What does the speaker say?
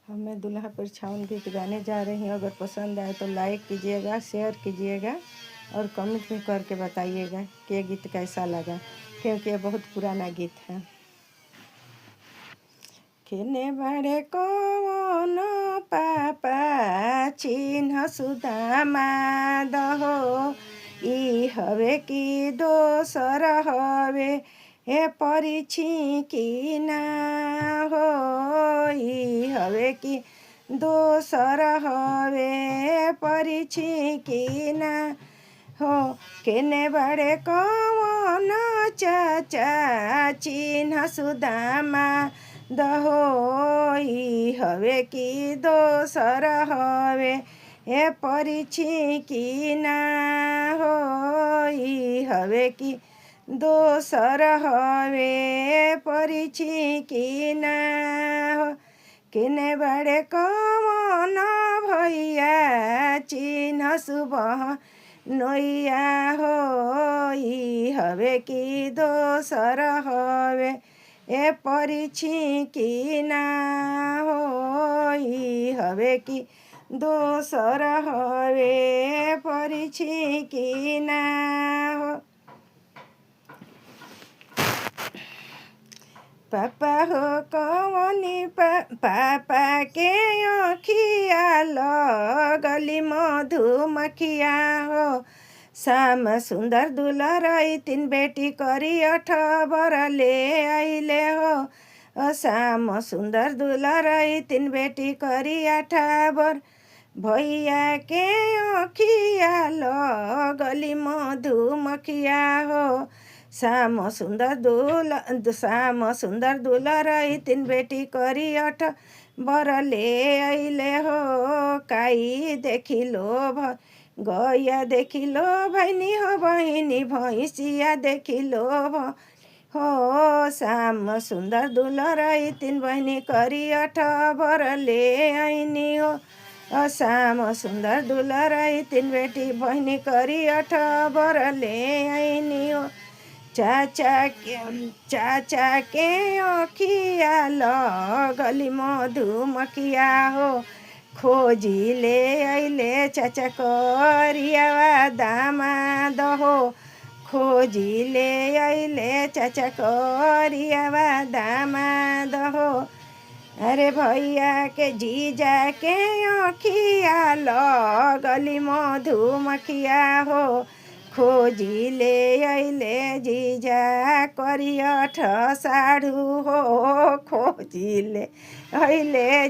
मैं दुल्हा परछावन गीत गाने जा रही हूँ। अगर पसंद आए तो लाइक कीजिएगा, शेयर कीजिएगा और कमेंट में करके बताइएगा कि ये गीत कैसा लगा, क्योंकि ये बहुत पुराना गीत है। केने बड़े कौन पापा चिन्ह सुदामा दहो, ई हवे कि दोसर हवे हे परिछि कि ना हो, ई हवे कि दोसर हवे परिछि कि ना हो। केने बड़े कौन चाचा चिन्ह सुदामा दहो, ई हवे कि दोसर हवे हे परिछि कि ना हो, ई हवे कि दोसर हवे परिछि कि ना हो। केने बड़े कौन भैया चिन्ह सुबह नोइया हो, ई हवे कि दोसर हवे ए परिछि कि ना हो, ई हवे कि दोसर हवे परिछि कि ना हो। पापा हो कवनी पापा के अखिया लगली मधुमखिया हो, श्याम सुंदर दुलरई तीन बेटी करी 8 बर ले आइले हो। श्याम सुंदर दुलरई तीन बेटी करी 8 बर, भैया के अखिया लगली मधुमखिया हो। श्याम सुंदर दुलरई तीन बेटी करी 8 बर ले आइले हो। काई देखिलो गैया देखिलो भैनी हो बहिनी, भैंसिया देखिलो हो। श्याम सुंदर दुलरई तीन बहिनी करी 8 बर ले आइनी हो। श्याम सुंदर दुलरई तीन बेटी बहिनी करी 8 बर ले आइनी हो। चाचा के अखिया लगली मधुमखिया हो, खोजी ले आइले चाचा करियावा दामाद हो, खोजी ले आइले चाचा करियावा दामाद हो। अरे भैया के जीजा के अखिया लगली मधुमखिया हो, खोजी ले आइले जीजा करी 8 साढ़ू हो, खोजी ले आइले